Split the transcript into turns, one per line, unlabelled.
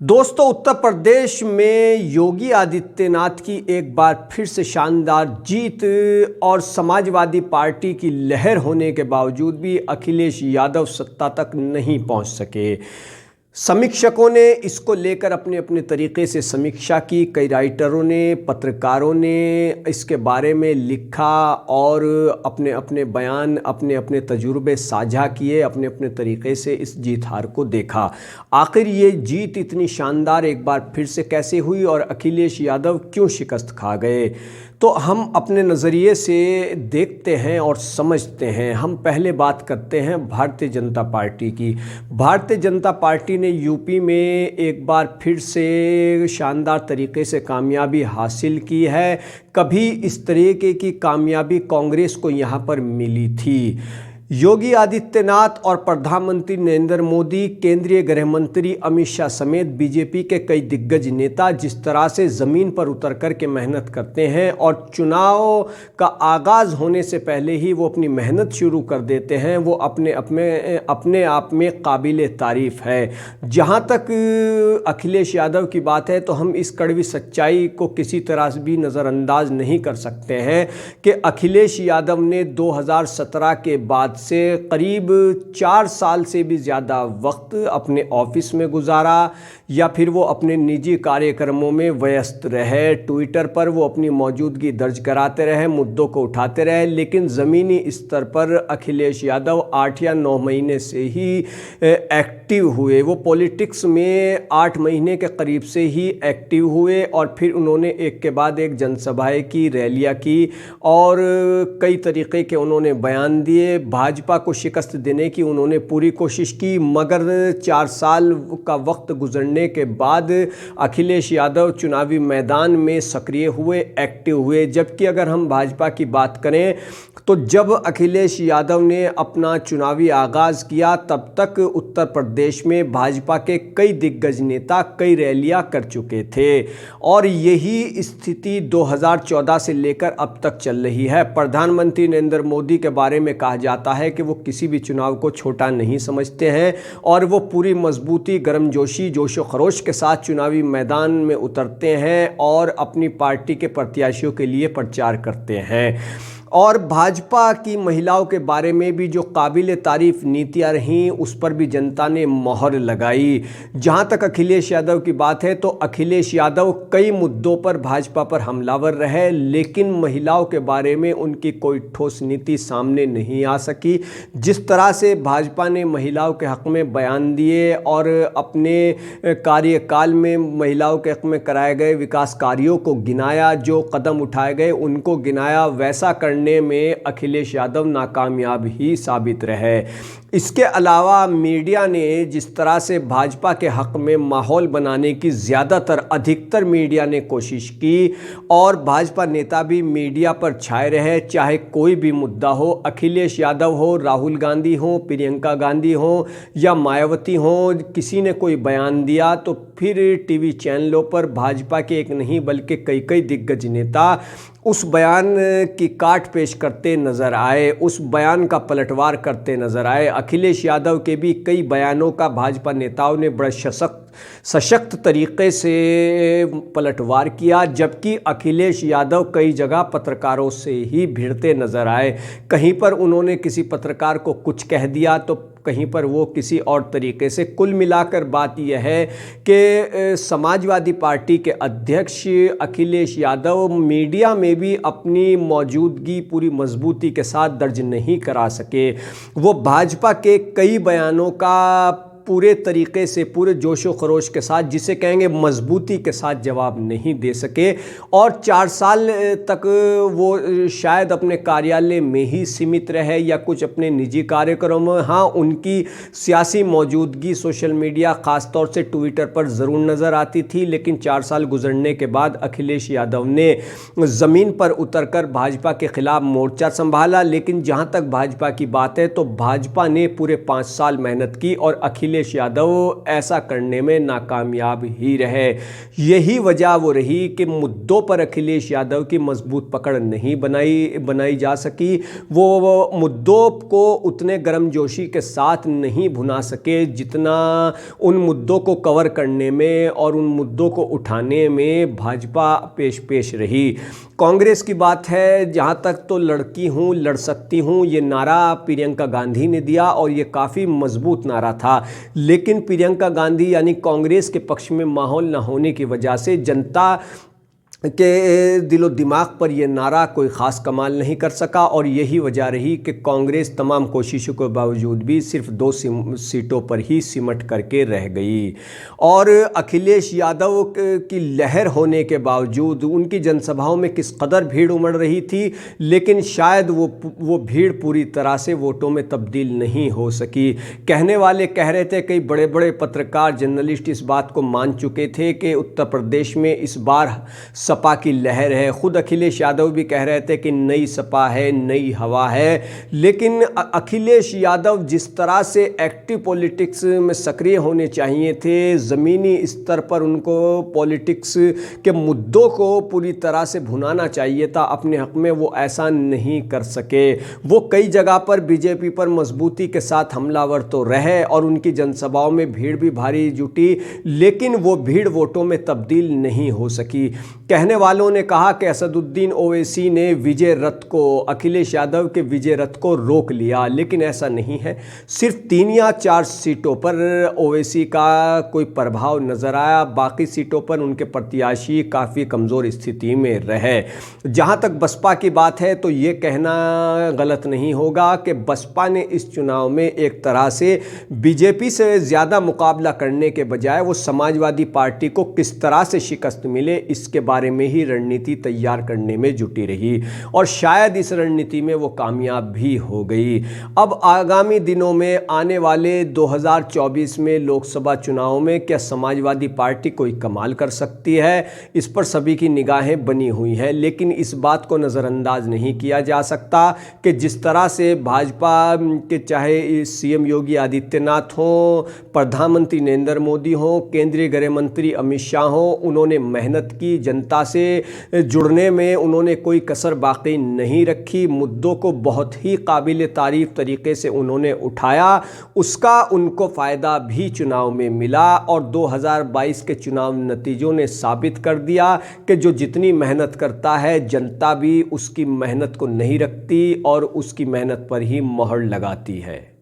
दोस्तों, उत्तर प्रदेश में योगी आदित्यनाथ की एक बार फिर से शानदार जीत और समाजवादी पार्टी की लहर होने के बावजूद भी अखिलेश यादव सत्ता तक नहीं पहुंच सके। समीक्षकों ने इसको लेकर अपने अपने तरीके से समीक्षा की। कई राइटरों ने, पत्रकारों ने इसके बारे में लिखा और अपने अपने बयान, अपने अपने तजुर्बे साझा किए, अपने अपने तरीके से इस जीत हार को देखा। आखिर ये जीत इतनी शानदार एक बार फिर से कैसे हुई और अखिलेश यादव क्यों शिकस्त खा गए, तो हम अपने नज़रिए से देखते हैं और समझते हैं। हम पहले बात करते हैं भारतीय जनता पार्टी की। भारतीय जनता पार्टी ने यूपी में एक बार फिर से शानदार तरीके से कामयाबी हासिल की है। कभी इस तरीके की कामयाबी कांग्रेस को यहाँ पर मिली थी। योगी आदित्यनाथ और प्रधानमंत्री नरेंद्र मोदी, केंद्रीय गृह मंत्री अमित शाह समेत बीजेपी के कई दिग्गज नेता जिस तरह से ज़मीन पर उतर कर के मेहनत करते हैं और चुनाव का आगाज़ होने से पहले ही वो अपनी मेहनत शुरू कर देते हैं, वो अपने आप में काबिल तारीफ़ है। जहाँ तक अखिलेश यादव की बात है तो हम इस कड़वी सच्चाई को किसी तरह से भी नज़रअंदाज नहीं कर सकते हैं कि अखिलेश यादव ने 2017 के बाद से करीब 4 साल से भी ज़्यादा वक्त अपने ऑफिस में गुजारा या फिर वो अपने निजी कार्यक्रमों में व्यस्त रहे। ट्विटर पर वो अपनी मौजूदगी दर्ज कराते रहे, मुद्दों को उठाते रहे, लेकिन ज़मीनी स्तर पर अखिलेश यादव 8 या 9 महीने से ही एक्टिव हुए। वो पॉलिटिक्स में 8 महीने के करीब से ही एक्टिव हुए और फिर उन्होंने एक के बाद एक जनसभाएं की, रैलियां की और कई तरीके के उन्होंने बयान दिए। भाजपा को शिकस्त देने की उन्होंने पूरी कोशिश की, मगर 4 साल का वक्त गुजरने के बाद अखिलेश यादव चुनावी मैदान में सक्रिय हुए, एक्टिव हुए। जबकि अगर हम भाजपा की बात करें तो जब अखिलेश यादव ने अपना चुनावी आगाज़ किया तब तक उत्तर प्रदेश में भाजपा के कई दिग्गज नेता कई रैलियां कर चुके थे और यही स्थिति 2014 से लेकर अब तक चल रही है। प्रधानमंत्री नरेंद्र मोदी के बारे में कहा जाता है कि वो किसी भी चुनाव को छोटा नहीं समझते हैं और वो पूरी मजबूती, गर्मजोशी, जोशो खरोश के साथ चुनावी मैदान में उतरते हैं और अपनी पार्टी के प्रत्याशियों के लिए प्रचार करते हैं। और भाजपा की महिलाओं के बारे में भी जो काबिल तारीफ़ नीतियाँ रहीं उस पर भी जनता ने मोहर लगाई। जहाँ तक अखिलेश यादव की बात है तो अखिलेश यादव कई मुद्दों पर भाजपा पर हमलावर रहे, लेकिन महिलाओं के बारे में उनकी कोई ठोस नीति सामने नहीं आ सकी। जिस तरह से भाजपा ने महिलाओं के हक़ में बयान दिए और अपने कार्यकाल में महिलाओं के हक़ में कराए गए विकास कार्यों को गिनाया, जो कदम उठाए गए उनको गिनाया, वैसा करने में अखिलेश यादव नाकामयाब ही साबित रहे। इसके अलावा मीडिया ने जिस तरह से भाजपा के हक़ में माहौल बनाने की अधिकतर मीडिया ने कोशिश की और भाजपा नेता भी मीडिया पर छाए रहे, चाहे कोई भी मुद्दा हो, अखिलेश यादव हो, राहुल गांधी हो, प्रियंका गांधी हो या मायावती हो, किसी ने कोई बयान दिया तो फिर टीवी चैनलों पर भाजपा के एक नहीं बल्कि कई दिग्गज नेता उस बयान की काट पेश करते नज़र आए, उस बयान का पलटवार करते नज़र आए। अखिलेश यादव के भी कई बयानों का भाजपा नेताओं ने बड़े सशक्त तरीके से पलटवार किया, जबकि अखिलेश यादव कई जगह पत्रकारों से ही भिड़ते नज़र आए। कहीं पर उन्होंने किसी पत्रकार को कुछ कह दिया तो कहीं पर वो किसी और तरीके से। कुल मिलाकर बात यह है कि समाजवादी पार्टी के अध्यक्ष अखिलेश यादव मीडिया में भी अपनी मौजूदगी पूरी मजबूती के साथ दर्ज नहीं करा सके। वो भाजपा के कई बयानों का पूरे तरीके से, पूरे जोशो खरोश के साथ, जिसे कहेंगे मजबूती के साथ जवाब नहीं दे सके और 4 साल तक वो शायद अपने कार्यालय में ही सीमित रहे या कुछ अपने निजी कार्यक्रमों में। हाँ, उनकी सियासी मौजूदगी सोशल मीडिया, ख़ास तौर से ट्विटर पर ज़रूर नज़र आती थी, लेकिन 4 साल गुजरने के बाद अखिलेश यादव ने ज़मीन पर उतरकर भाजपा के खिलाफ मोर्चा संभाला। लेकिन जहाँ तक भाजपा की बात है तो भाजपा ने पूरे 5 साल मेहनत की और अखिलेश अखिलेश यादव ऐसा करने में नाकामयाब ही रहे। यही वजह वो रही कि मुद्दों पर अखिलेश यादव की मजबूत पकड़ नहीं बनाई जा सकी। वो मुद्दों को उतने गर्मजोशी के साथ नहीं भुना सके जितना उन मुद्दों को कवर करने में और उन मुद्दों को उठाने में भाजपा पेश रही। कांग्रेस की बात है, जहाँ तक तो लड़की हूँ लड़ सकती हूँ, ये नारा प्रियंका गांधी ने दिया और ये काफ़ी मजबूत नारा था। लेकिन प्रियंका गांधी यानी कांग्रेस के पक्ष में माहौल न होने की वजह से जनता के दिलो दिमाग पर यह नारा कोई ख़ास कमाल नहीं कर सका और यही वजह रही कि कांग्रेस तमाम कोशिशों के बावजूद भी सिर्फ 2 सीटों पर ही सिमट करके रह गई। और अखिलेश यादव की लहर होने के बावजूद उनकी जनसभाओं में किस कदर भीड़ उमड़ रही थी, लेकिन शायद वो भीड़ पूरी तरह से वोटों में तब्दील नहीं हो सकी। कहने वाले कह रहे थे, कई बड़े बड़े पत्रकार जर्नलिस्ट इस बात को मान चुके थे कि उत्तर प्रदेश में इस बार सपा की लहर है। खुद अखिलेश यादव भी कह रहे थे कि नई सपा है, नई हवा है। लेकिन अखिलेश यादव जिस तरह से एक्टिव पॉलिटिक्स में सक्रिय होने चाहिए थे, ज़मीनी स्तर पर उनको पॉलिटिक्स के मुद्दों को पूरी तरह से भुनाना चाहिए था अपने हक में, वो ऐसा नहीं कर सके। वो कई जगह पर बीजेपी पर मजबूती के साथ हमलावर तो रहे और उनकी जनसभाओं में भीड़ भी भारी जुटी, लेकिन वो भीड़ वोटों में तब्दील नहीं हो सकी। कहने वालों ने कहा कि असदुद्दीन ओवैसी ने विजय रथ को, अखिलेश यादव के विजय रथ को रोक लिया, लेकिन ऐसा नहीं है। सिर्फ 3 या 4 सीटों पर ओवैसी का कोई प्रभाव नजर आया, बाकी सीटों पर उनके प्रत्याशी काफ़ी कमज़ोर स्थिति में रहे। जहां तक बसपा की बात है तो ये कहना गलत नहीं होगा कि बसपा ने इस चुनाव में एक तरह से बीजेपी से ज़्यादा मुकाबला करने के बजाय वो समाजवादी पार्टी को किस तरह से शिकस्त मिले इसके बारे में ही रणनीति तैयार करने में जुटी रही और शायद इस रणनीति में वो कामयाब भी हो गई। अब आगामी दिनों में आने वाले 2024 में लोकसभा चुनाव में क्या समाजवादी पार्टी कोई कमाल कर सकती है, इस पर सभी की निगाहें बनी हुई हैं। लेकिन इस बात को नज़रअंदाज नहीं किया जा सकता कि जिस तरह से भाजपा के चाहे सीएम योगी आदित्यनाथ हों, प्रधानमंत्री नरेंद्र मोदी हों, केंद्रीय गृह मंत्री अमित शाह हों, उन्होंने मेहनत की, जनता से जुड़ने में उन्होंने कोई कसर बाकी नहीं रखी। मुद्दों को बहुत ही काबिल तारीफ तरीके से उन्होंने उठाया, उसका उनको फ़ायदा भी चुनाव में मिला और 2022 के चुनाव नतीजों ने साबित कर दिया कि जो जितनी मेहनत करता है जनता भी उसकी मेहनत को नहीं रखती और उसकी मेहनत पर ही मोहर लगाती है।